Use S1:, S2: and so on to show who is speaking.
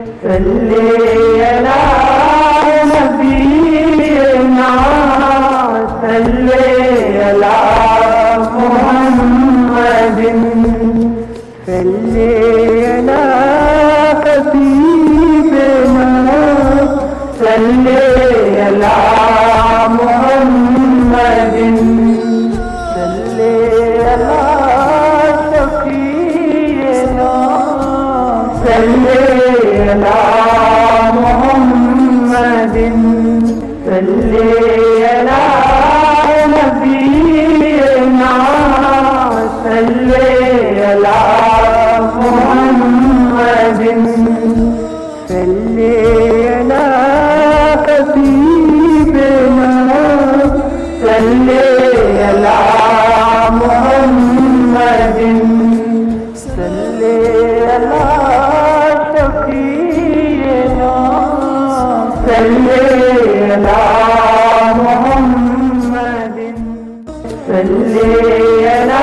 S1: सल्ले अला नबीना सल्ले अला मुहम्मदिन सल्ले अला हबीबना सल्ले अला मुहम्मदिन सल्ले अला शफीना सल्ले अला मुहम्मदिन सल्ले अला नबीना सल्ले अला मुहम्मदिन सल्ले अला हबीबना सल्ले अला मुहम्मदिन सल्ले अला शफीना सल्ले अला मुहम्मदिन सल्ले अला